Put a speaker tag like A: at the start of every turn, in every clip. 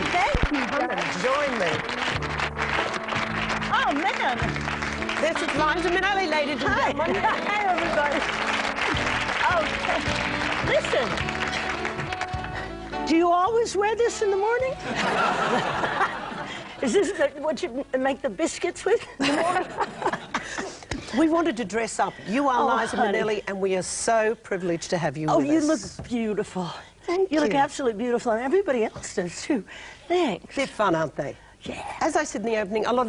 A: Thank you.
B: Come and join me.
A: Oh, man.
B: This is Liza Minnelli, ladies and gentlemen.
A: Hi, everybody. Listen, do you always wear this in the morning? Is this what you make the biscuits with in the morning?
B: We wanted to dress up. You are Liza
A: honey.
B: Minnelli, and we are so privileged to have you with us.
A: Oh, you look beautiful.
B: Thank you.
A: You look absolutely beautiful, and everybody else does, too. Thanks.
B: They're fun, aren't they?
A: Yeah.
B: As I said in the opening, all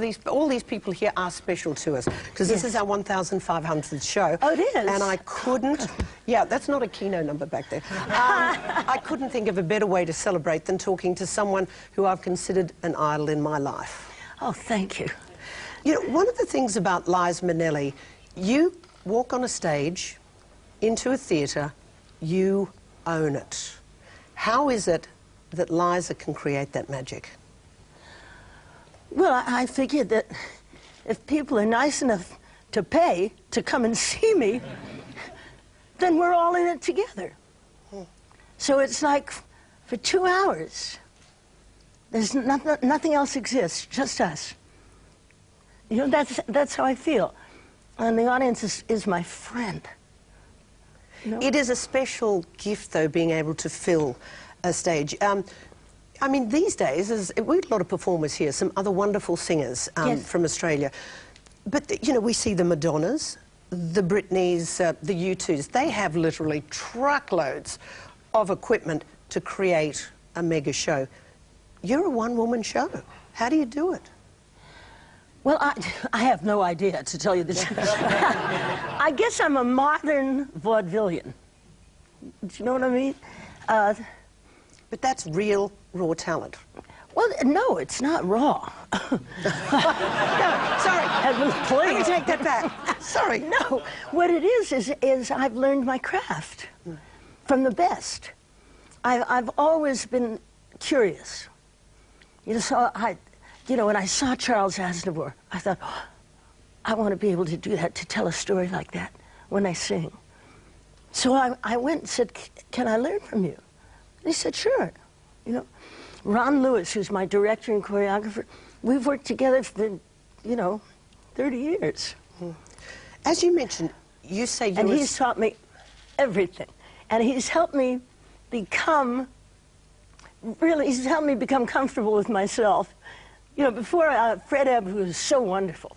B: these people here are special to us, because this is our 1,500th show.
A: Oh, it is?
B: And I couldn't... Yeah, that's not a Keno number back there. I couldn't think of a better way to celebrate than talking to someone who I've considered an idol in my life.
A: Oh, thank you.
B: You know, one of the things about Liza Minnelli, you walk on a stage, into a theatre, you own it. How is it that Liza can create that magic?
A: Well, I figured that if people are nice enough to pay to come and see me, then we're all in it together. So it's like for 2 hours, there's nothing else exists, just us. You know, that's how I feel. And the audience is my friend. You know?
B: It is a special gift, though, being able to fill a stage. I mean, these days, we've got a lot of performers here, some other wonderful singers
A: Yes.
B: from Australia. But, you know, we see the Madonnas, the Britneys, the U2s. They have literally truckloads of equipment to create a mega show. You're a one-woman show. How do you do it?
A: Well, I have no idea, to tell you the truth. I guess I'm a modern vaudevillian. Do you know what I mean?
B: But that's real, raw talent.
A: Well, no, it's not raw.
B: No, sorry.
A: Please.
B: Let me take that back. Sorry.
A: No, what it is I've learned my craft from the best. I've always been curious. You know, so when I saw Charles Aznavour, I thought, oh, I want to be able to do that, to tell a story like that when I sing. So I went and said, can I learn from you? And he said, sure. You know, Ron Lewis, who's my director and choreographer, we've worked together for, 30 years.
B: As you mentioned, you say you
A: And he's taught me everything. And he's helped me become, he's helped me become comfortable with myself. You know, before, Fred Ebb, who was so wonderful,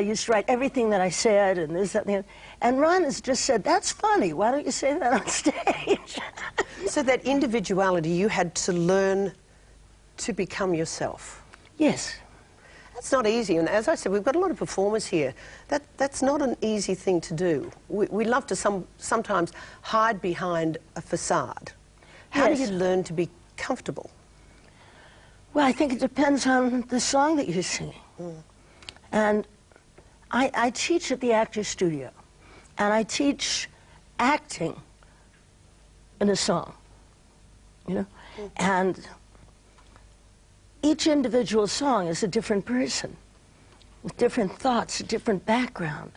A: used to write everything that I said and this, that, and the other. And Ron has just said, that's funny. Why don't you say that on stage?
B: So that individuality, you had to learn to become yourself.
A: Yes.
B: That's not easy. And as I said, we've got a lot of performers here. That's not an easy thing to do. We love to sometimes hide behind a facade. How
A: Yes.
B: do you learn to be comfortable?
A: Well, I think it depends on the song that you're singing. And I teach at the Actors Studio, and I teach acting in a song, you know? And each individual song is a different person, with different thoughts, a different background.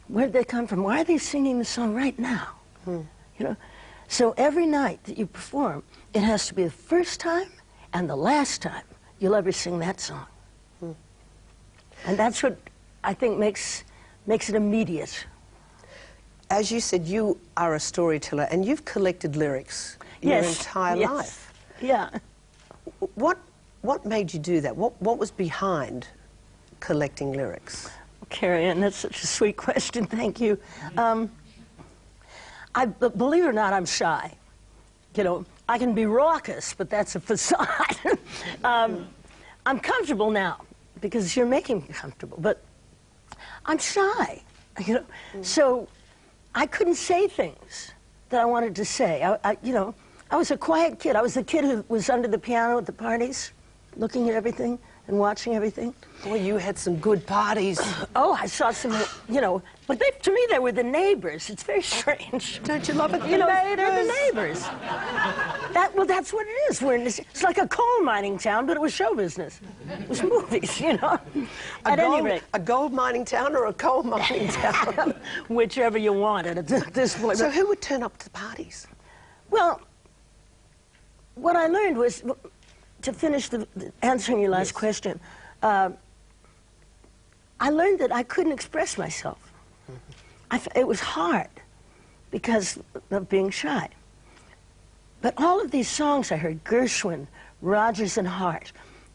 A: Where did they come from? Why are they singing the song right now? You know? So every night that you perform, it has to be the first time and the last time you'll ever sing that song. And that's what I think makes it immediate.
B: As you said, you are a storyteller, and you've collected lyrics your entire life.
A: Yeah.
B: What made you do that? What was behind collecting lyrics?
A: Carrie Ann, that's such a sweet question. Thank you. Believe it or not, I'm shy. You know, I can be raucous, but that's a facade. I'm comfortable now because you're making me comfortable, but I'm shy, you know. So I couldn't say things that I wanted to say. I was a quiet kid. I was the kid who was under the piano at the parties, looking at everything and watching everything.
B: Well, you had some good parties.
A: Oh, I saw some, but to me, they were the neighbors. It's very strange.
B: Don't you love it?
A: They're the neighbors. That's what it is. It's like a coal mining town, but it was show business. It was movies, you know. At any rate.
B: A gold mining town or a coal mining town?
A: Whichever you wanted at this point.
B: So who would turn up to the parties?
A: Well, what I learned was to finish answering your last question, I learned that I couldn't express myself. It was hard because of being shy. But all of these songs I heard, Gershwin, Rodgers and Hart,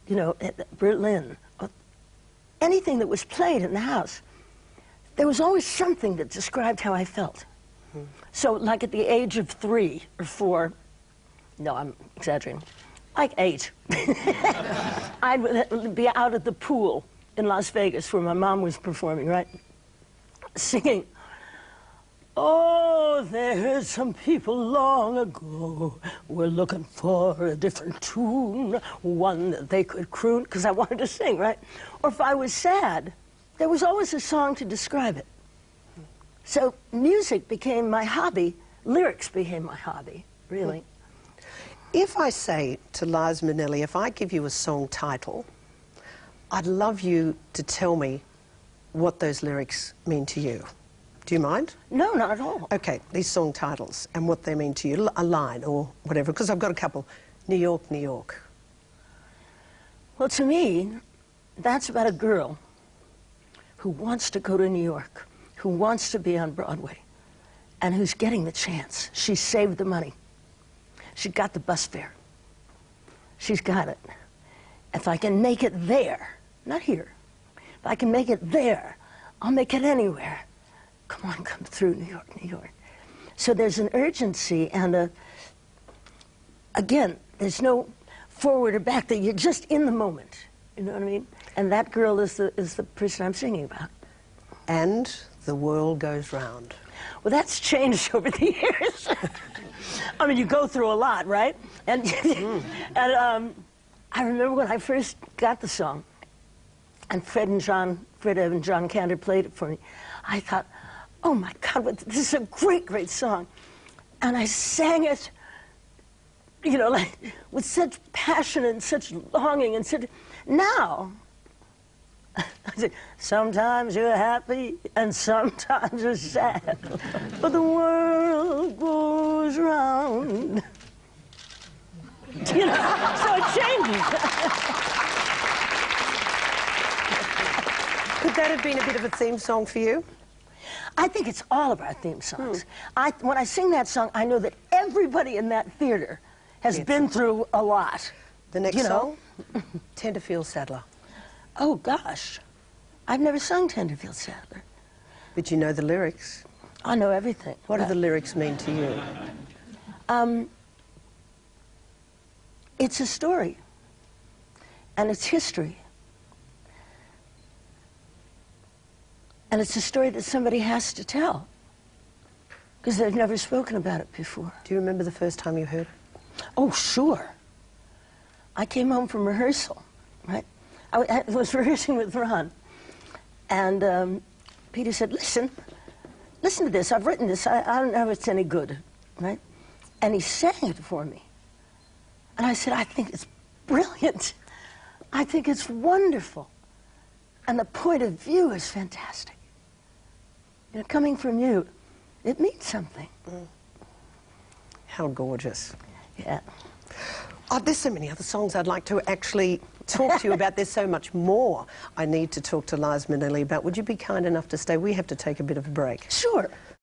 A: you know, Berlin, anything that was played in the house, there was always something that described how I felt. So like at the age of 3 or 4, no, I'm exaggerating, like 8, I'd be out at the pool in Las Vegas where my mom was performing, right? Singing, "Oh, there's some people long ago were looking for a different tune, one that they could croon," because I wanted to sing, right? Or if I was sad, there was always a song to describe it. So music became my hobby, lyrics became my hobby, really.
B: If I say to Liza Minnelli, if I give you a song title, I'd love you to tell me what those lyrics mean to you. Do you mind?
A: No, not at all.
B: Okay, these song titles and what they mean to you, a line or whatever, because I've got a couple. New York, New York.
A: Well, to me, that's about a girl who wants to go to New York, who wants to be on Broadway, and who's getting the chance. She saved the money. She got the bus fare. She's got it. If I can make it there, not here, if I can make it there, I'll make it anywhere. Come on, come through, New York, New York. So there's an urgency and again, there's no forward or back, that you're just in the moment. You know what I mean? And that girl is the person I'm singing about.
B: And the world goes round.
A: Well, that's changed over the years. I mean, you go through a lot, right? And, I remember when I first got the song, and Fred and John Kander played it for me, I thought, oh my God, this is a great, great song. And I sang it, you know, like, with such passion and such longing and such... Now, I say, sometimes you're happy and sometimes you're sad, but the world goes round. You know, so it changes.
B: Could that have been a bit of a theme song for you?
A: I think it's all of our theme songs. When I sing that song, I know that everybody in that theater has been through a lot.
B: The next song? Tenderfield Saddler.
A: Oh, gosh. I've never sung Tenderfield Saddler.
B: But you know the lyrics.
A: I know everything.
B: What do the lyrics mean to you?
A: It's a story, and it's history. And it's a story that somebody has to tell, because they've never spoken about it before.
B: Do you remember the first time you heard it?
A: Oh, sure. I came home from rehearsal, right? I was rehearsing with Ron, and Peter said, listen to this. I've written this. I don't know if it's any good, right? And he sang it for me. And I said, I think it's brilliant. I think it's wonderful. And the point of view is fantastic. You know, coming from you, it means something.
B: How gorgeous.
A: Yeah.
B: Oh, there's so many other songs I'd like to actually talk to you about. There's so much more I need to talk to Liza Minnelli about. Would you be kind enough to stay? We have to take a bit of a break.
A: Sure.